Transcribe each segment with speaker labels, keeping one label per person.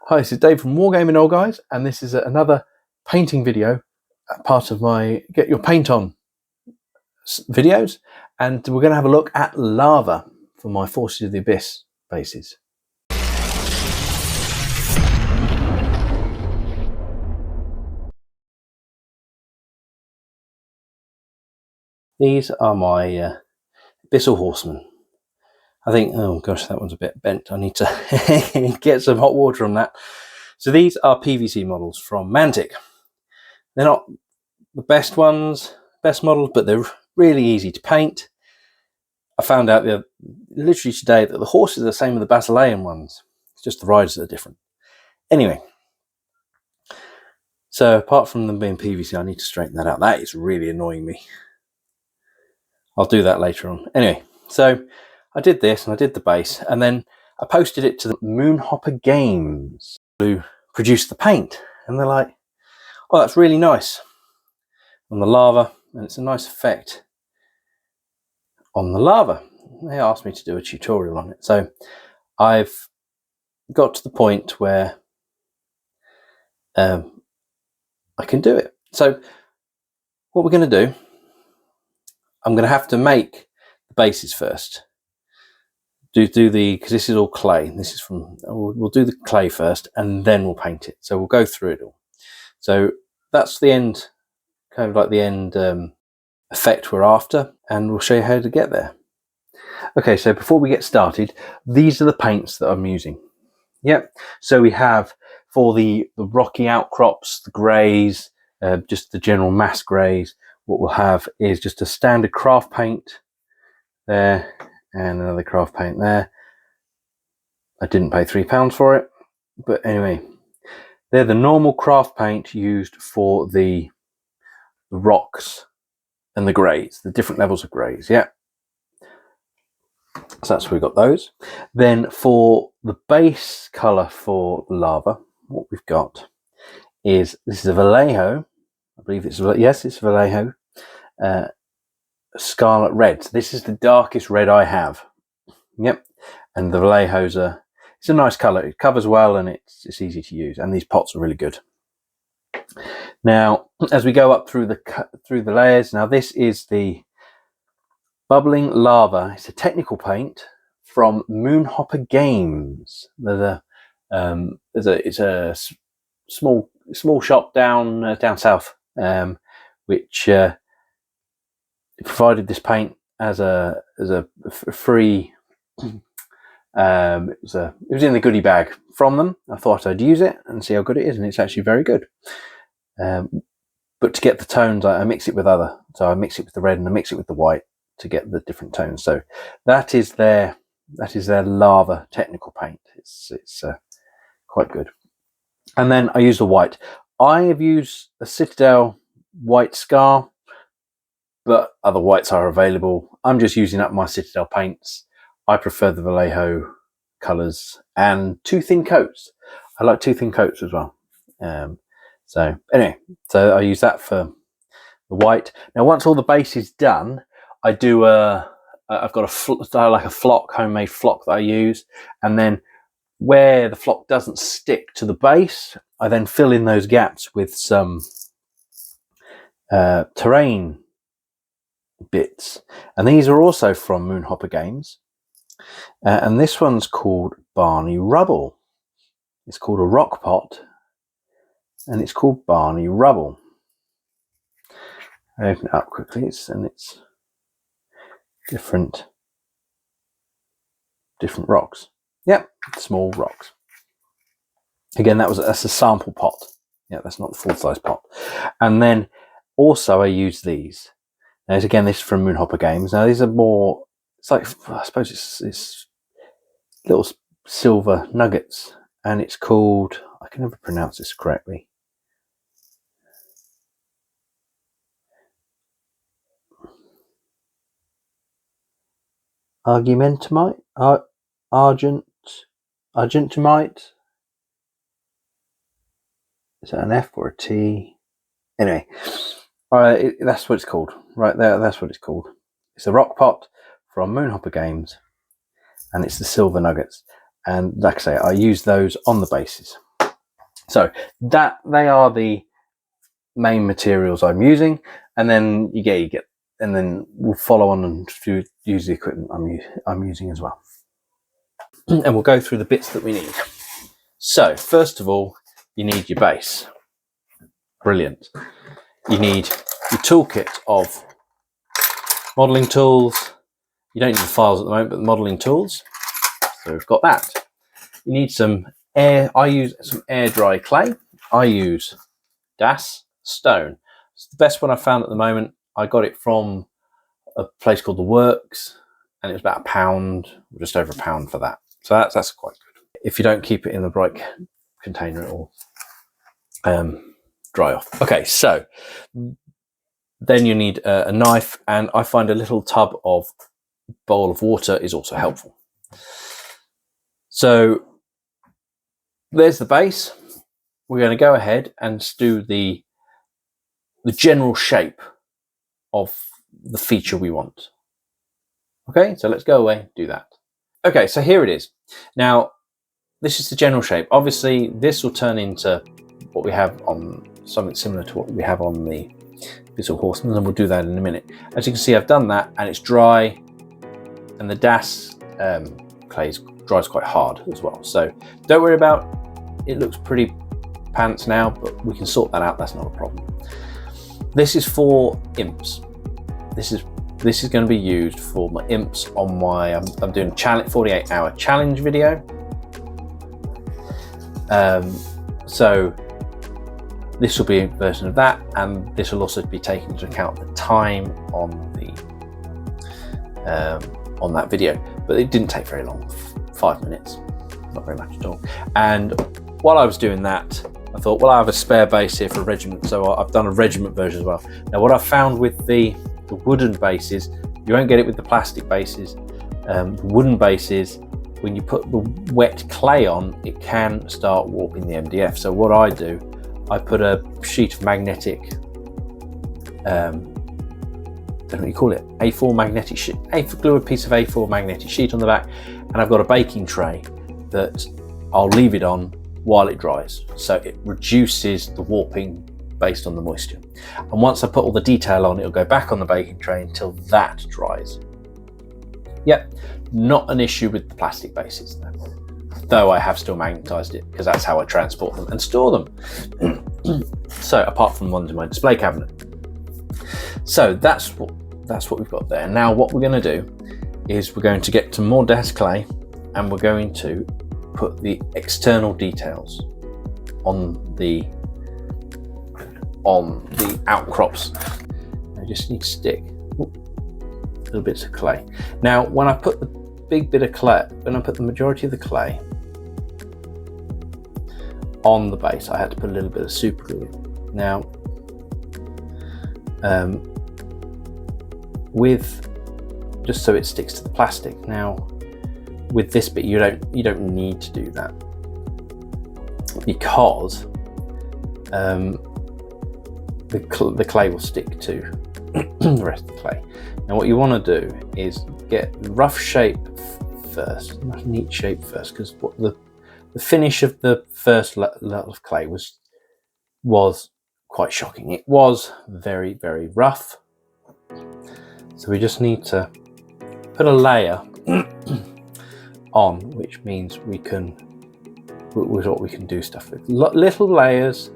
Speaker 1: Hi, this is Dave from Wargaming Old Guys, and this is another painting video, part of my Get Your Paint On videos, and we're going to have a look at lava for my Forces of the Abyss bases. These are my Abyssal Horsemen. I think, oh gosh, that one's a bit bent. I need to get some hot water on that. So these are PVC models from Mantic. They're not the best models, but they're really easy to paint. I found out literally today that the horses are the same as the Basilean ones. It's just the riders that are different. Anyway, so apart from them being PVC, I need to straighten that out. That is really annoying me. I'll do that later on. Anyway, so I did this and I did the base, and then I posted it to the Moonhopper Games who produced the paint, and they're like, oh, that's really nice on the lava, and it's a nice effect on the lava. They asked me to do a tutorial on it, so I've got to the point where I can do it. So what we're going to do, I'm going to have to make the bases first. Because this is all clay. This is we'll do the clay first, and then we'll paint it. So we'll go through it all. So that's the end, kind of like the end effect we're after, and we'll show you how to get there. Okay, so before we get started, these are the paints that I'm using. Yep. So we have for the rocky outcrops, the greys, just the general mass greys. What we'll have is just a standard craft paint there, and another craft paint there. I didn't pay £3 for it, but anyway, they're the normal craft paint used for the rocks and the greys, the different levels of greys. Yeah, so that's where we got those. Then for the base color for lava, what we've got is, this is a Vallejo, I believe it's Vallejo, Scarlet red. So this is the darkest red I have. Yep. And the Vallejo's it's a nice color. It covers well, and it's easy to use, and these pots are really good. Now, as we go up through the layers, now this is the bubbling lava. It's a technical paint from Moonhopper Games. It's a small shop down south, which provided this paint as a free. It was in the goodie bag from them. I thought I'd use it and see how good it is, and it's actually very good. But to get the tones, I mix it with so I mix it with the red and I mix it with the white to get the different tones. So that is their lava technical paint. It's quite good. And then I use the white. I have used a Citadel white Scar, but other whites are available. I'm just using up my Citadel paints. I prefer the Vallejo colours and two thin coats. I like two thin coats as well. So anyway, so I use that for the white. Now, once all the base is done, I do I've got like a flock, homemade flock that I use, and then where the flock doesn't stick to the base, I then fill in those gaps with some terrain bits, and these are also from Moonhopper Games. And this one's called Barney Rubble. It's called a rock pot, and it's called Barney Rubble. I open it up quickly, it's different rocks. Yep, small rocks. Again, that's a sample pot. Yeah, that's not the full-size pot. And then also I use these. Now, again, this is from Moonhopper Games. Now, these are more, it's like, I suppose it's little silver nuggets, and it's called, I can never pronounce this correctly. Argentumite, Argentumite. Is that an F or a T? Anyway, that's what it's called. Right there, that's what it's called. It's a rock pot from Moonhopper Games, and it's the silver nuggets. And like I say, I use those on the bases. So that they are the main materials I'm using, and then you get, and then we'll follow on and use the equipment I'm using as well. And we'll go through the bits that we need. So first of all, you need your base. Brilliant. You need your toolkit of modelling tools. You don't need the files at the moment, but the modelling tools. So we've got that. You need some air. I use some air dry clay. I use Das Stone. It's the best one I've found at the moment. I got it from a place called The Works, and it was about £1, just over £1 for that. So that's quite good. If you don't keep it in the right container, it will dry off. Okay, so then you need a knife, and I find a little tub of bowl of water is also helpful. So there's the base. We're going to go ahead and do the general shape of the feature we want. Okay, so let's go away, do that. Okay, so here it is. Now, this is the general shape. Obviously, this will turn into what we have on something similar to what we have on the Visual Horseman, and we'll do that in a minute. As you can see, I've done that, and it's dry, and the Das clay dries quite hard as well. So don't worry about it. Looks pretty pants now, but we can sort that out. That's not a problem. This is for imps. This is going to be used for my imps on my. I'm doing a 48-hour challenge video. So this will be a version of that, and this will also be taken into account the time on that video. But it didn't take very long, 5 minutes, not very much at all. And while I was doing that, I thought, well, I have a spare base here for a regiment, so I've done a regiment version as well. Now, what I found with the wooden bases, you won't get it with the plastic bases. The wooden bases, when you put the wet clay on, it can start warping the MDF. So what I do, I put a sheet of magnetic, I don't know what you call it, A4 magnetic sheet, glue a piece of A4 magnetic sheet on the back, and I've got a baking tray that I'll leave it on while it dries. So it reduces the warping based on the moisture. And once I put all the detail on, it'll go back on the baking tray until that dries. Yep, not an issue with the plastic bases though I have still magnetized it because that's how I transport them and store them. So apart from the ones in my display cabinet. So that's what we've got there. Now what we're going to do is we're going to get some more Das clay, and we're going to put the external details on the outcrops. I just need to stick little bits of clay. Now, when I put the big bit of clay, when I put the majority of the clay on the base, I had to put a little bit of super glue in. Now, with just so it sticks to the plastic. Now, with this bit, you don't need to do that because the clay will stick to the rest of the clay. Now what you want to do is get rough shape first, rough neat shape first, because what the finish of the first lot of clay was quite shocking. It was very, very rough. So we just need to put a layer on, which means we can do stuff with little layers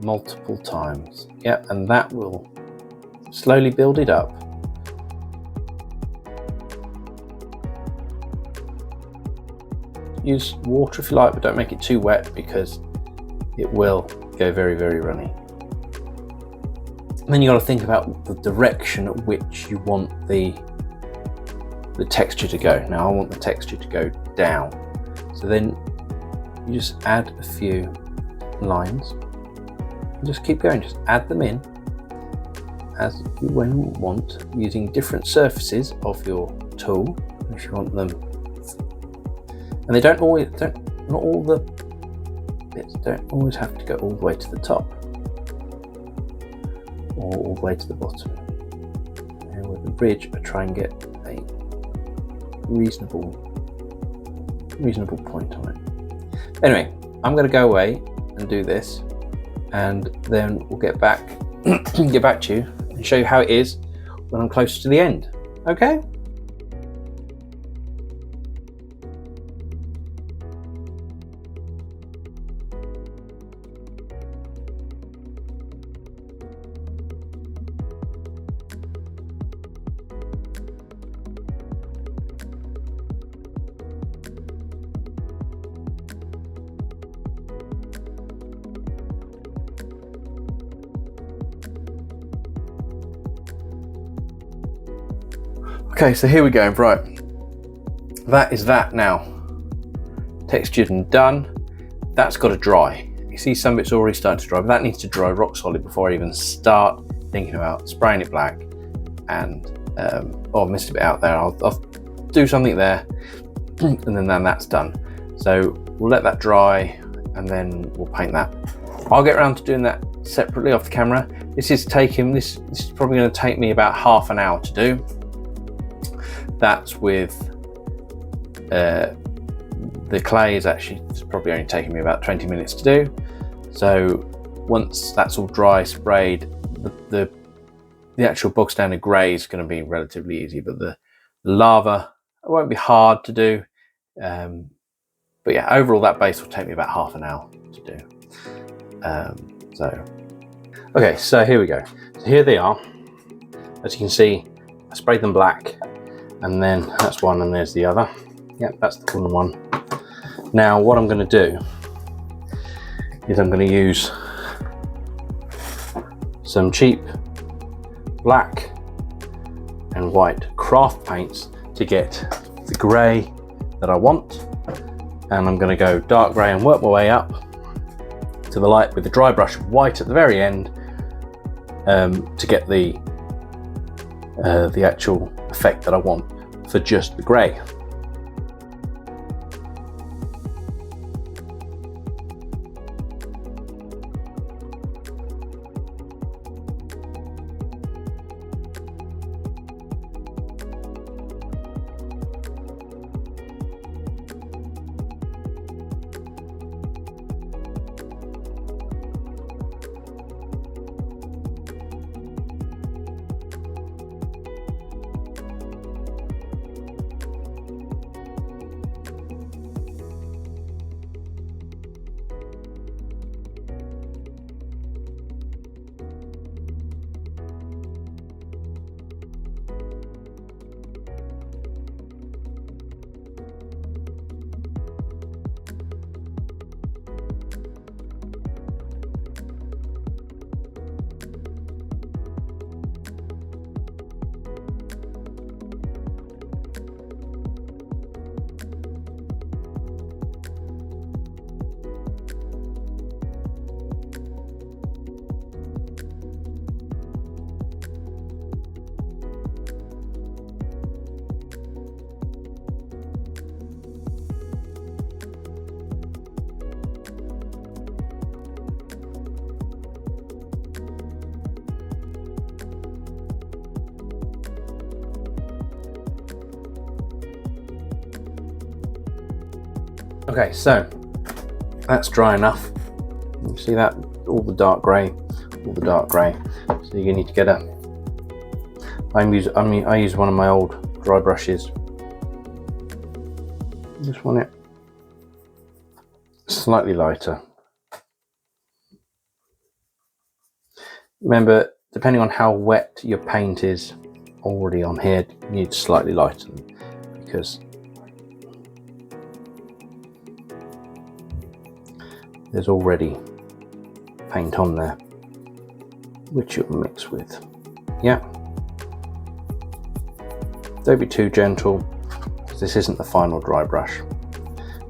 Speaker 1: multiple times. Yeah, and that will slowly build it up. Use water if you like, but don't make it too wet because it will go very, very runny. And then you got to think about the direction at which you want the texture to go. Now I want the texture to go down. So then you just add a few lines and just keep going. Just add them in as you want, using different surfaces of your tool if you want them. And they not all the bits don't always have to go all the way to the top or all the way to the bottom. And with the bridge, I try and get a reasonable point on it. Anyway, I'm going to go away and do this, and then we'll get back get back to you and show you how it is when I'm close to the end. Okay? Okay, so here we go. Right, that is that now. Textured and done. That's got to dry. You see some of it's already starting to dry, but that needs to dry rock solid before I even start thinking about spraying it black. And oh, I missed a bit out there. I'll do something there, and then that's done. So we'll let that dry, and then we'll paint that. I'll get around to doing that separately off the camera. This is probably going to take me about half an hour to do. That's with the clay it's probably only taking me about 20 minutes to do. So once that's all dry, sprayed, the actual bog standard grey is going to be relatively easy, but the lava, it won't be hard to do. But yeah, overall that base will take me about half an hour to do. Okay, so here we go. So here they are. As you can see, I sprayed them black, and then that's one, and there's the other. Yep, that's the corner one. Now what I'm going to do is I'm going to use some cheap black and white craft paints to get the grey that I want, and I'm going to go dark grey and work my way up to the light with the dry brush of white at the very end, to get the actual effect that I want for just the grey. Okay, so that's dry enough. You see that? All the dark grey. So you need to get I use one of my old dry brushes. Just want it slightly lighter. Remember, depending on how wet your paint is already on here, you need slightly lighter, because there's already paint on there which you'll mix with. Yeah, don't be too gentle, because this isn't the final dry brush.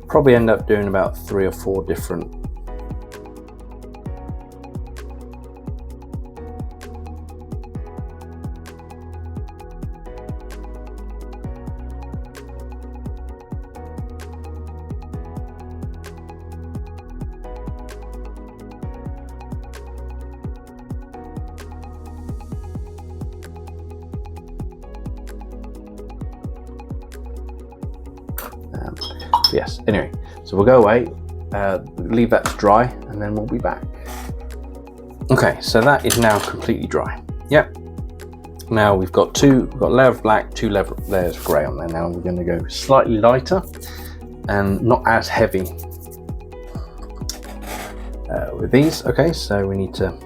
Speaker 1: Probably end up doing about 3 or 4 different yes, anyway, so we'll go away, leave that to dry, and then we'll be back. Okay, so that is now completely dry. Yep. Now we've got a layer of black, 2 layers of grey on there. Now we're going to go slightly lighter and not as heavy with these. Okay, so we need to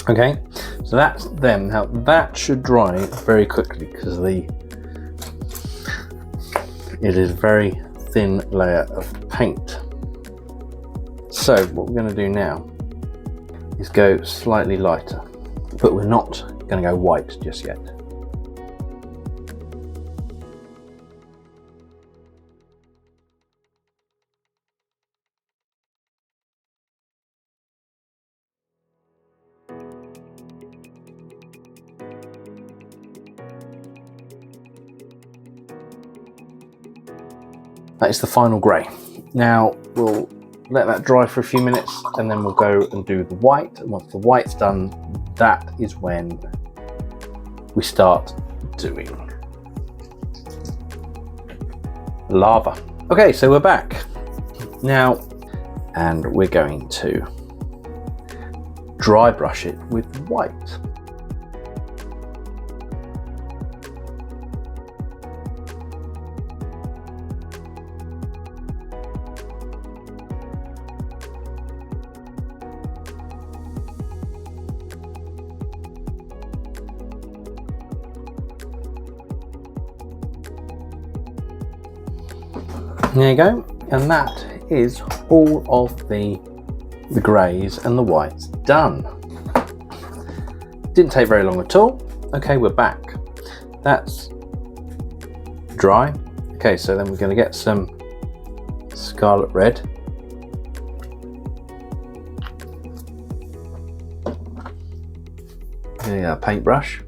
Speaker 1: Okay, so that's them. Now that should dry very quickly because it is a very thin layer of paint. So what we're going to do now is go slightly lighter, but we're not going to go white just yet. That is the final grey. Now we'll let that dry for a few minutes and then we'll go and do the white. And once the white's done, that is when we start doing lava. Okay, so we're back now and we're going to dry brush it with white. There you go, and that is all of the greys and the whites done. Didn't take very long at all. Okay, we're back. That's dry. Okay, so then we're going to get some Scarlet red. A paintbrush.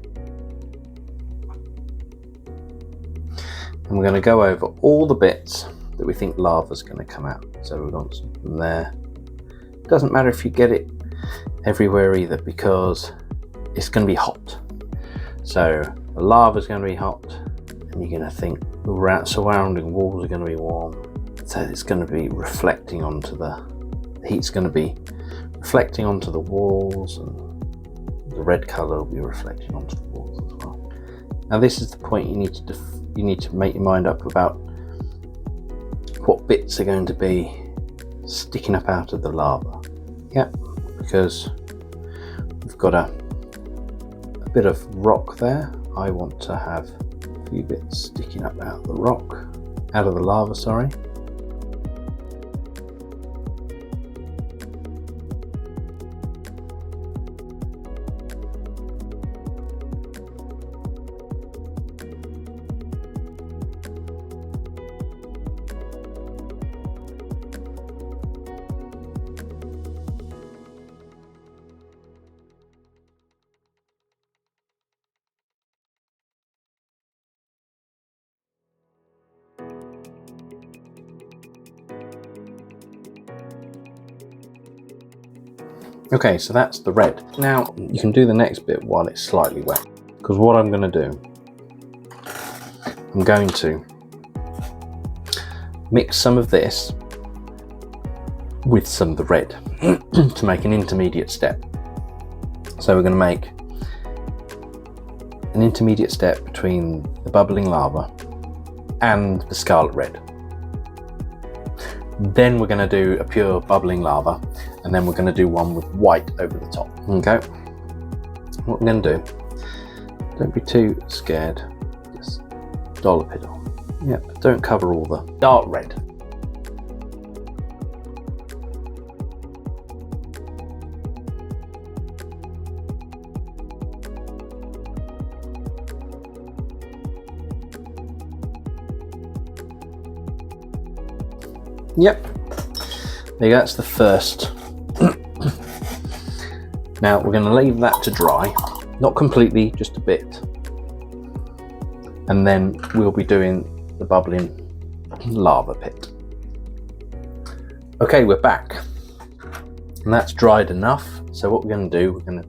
Speaker 1: And we're going to go over all the bits that we think lava's going to come out. So we've got some from there. Doesn't matter if you get it everywhere either, because it's going to be hot. So the lava's going to be hot, and you're going to think the surrounding walls are going to be warm. So it's going to be reflecting onto the heat's going to be reflecting onto the walls, and the red colour will be reflecting onto the walls as well. Now this is the point you need to make your mind up about what bits are going to be sticking up out of the lava. Yeah, because we've got a bit of rock there. I want to have a few bits sticking up out of the rock, out of the lava, sorry. Okay, so that's the red. Now you can do the next bit while it's slightly wet, because what I'm going to do, I'm going to mix some of this with some of the red to make an intermediate step. So we're going to make an intermediate step between the bubbling lava and the scarlet red. Then we're going to do a pure bubbling lava, and then we're going to do one with white over the top. Okay, what I'm going to do, don't be too scared, just dollop it on. Yep, don't cover all the dark red. Yep, there you go, that's the first. Now we're going to leave that to dry, not completely, just a bit. And then we'll be doing the bubbling lava pit. Okay, we're back. And that's dried enough. So what we're going to do, we're going to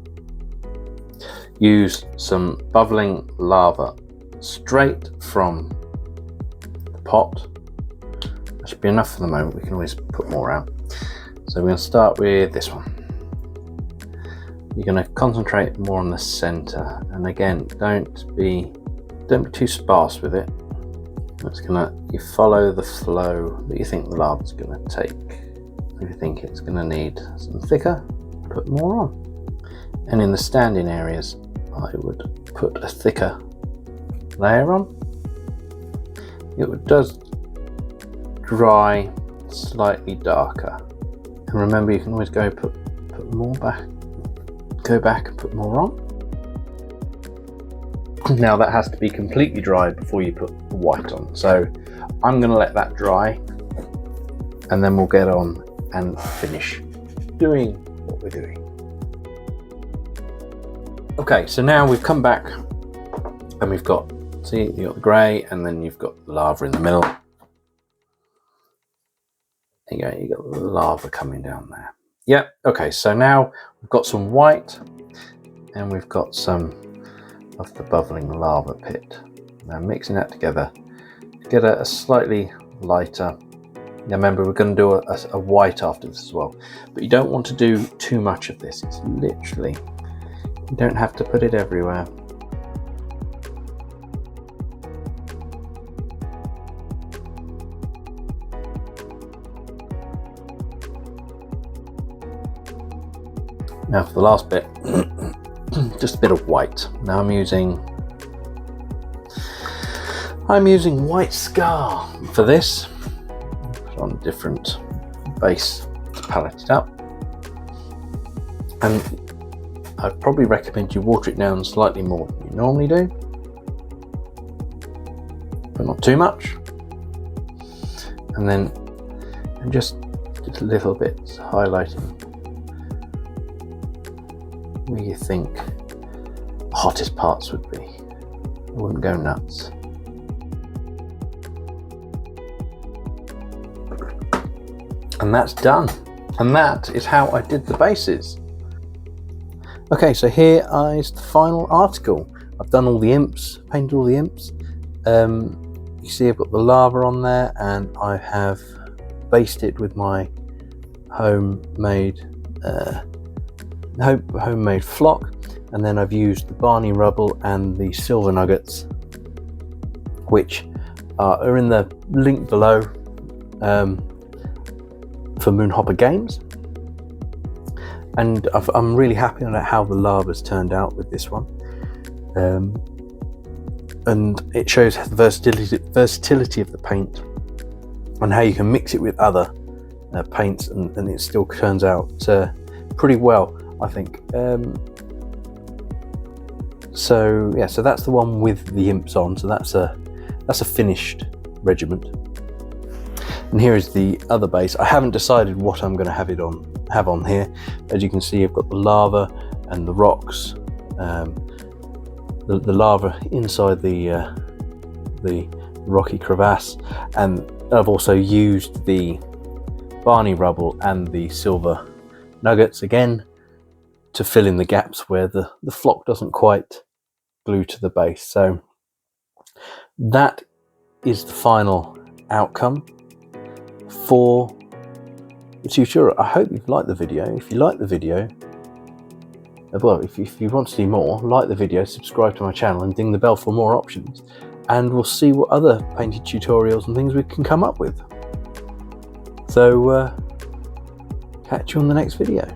Speaker 1: use some bubbling lava straight from the pot. That should be enough for the moment. We can always put more out. So we're going to start with this one. You're going to concentrate more on the center, and again, don't be too sparse with it. You follow the flow that you think the lava's going to take. If you think it's going to need some thicker, put more on. And in the standing areas, I would put a thicker layer on. It does dry slightly darker, and remember, you can always go put more back, go back and put more on. Now that has to be completely dried before you put the white on, so I'm going to let that dry and then we'll get on and finish doing what we're doing. Okay, so now we've come back and we've got, see, you've got the grey and then you've got the lava in the middle. There you go, you've got the lava coming down there. Yep, okay, so now we've got some white and we've got some of the bubbling lava pit. Now mixing that together to get a slightly lighter. Now remember, we're going to do a white after this as well, but you don't want to do too much of this. It's literally, you don't have to put it everywhere. Now for the last bit, just a bit of white. Now I'm using white Scar for this. Put on a different base to palette it up. And I'd probably recommend you water it down slightly more than you normally do, but not too much. And then just a little bit highlighting where you think the hottest parts would be. I wouldn't go nuts. And that's done. And that is how I did the bases. Okay, so here is the final article. I've done all the imps, painted all the imps. You see I've got the lava on there, and I have based it with my homemade flock, and then I've used the Barney rubble and the silver nuggets, which are in the link below for Moonhopper Games. And I'm really happy on how the lava's turned out with this one, and it shows the versatility of the paint and how you can mix it with other paints, and it still turns out pretty well, I think. So yeah, so that's the one with the imps on. So that's a finished regiment. And here is the other base. I haven't decided what I'm going to have on here. As you can see, I've got the lava and the rocks, the lava inside the rocky crevasse, and I've also used the Barney rubble and the silver nuggets again to fill in the gaps where the flock doesn't quite glue to the base. So that is the final outcome for the tutorial. I hope you've liked the video. If you like the video, well, if you want to see more, like the video, subscribe to my channel and ding the bell for more options, and we'll see what other painted tutorials and things we can come up with. So catch you on the next video.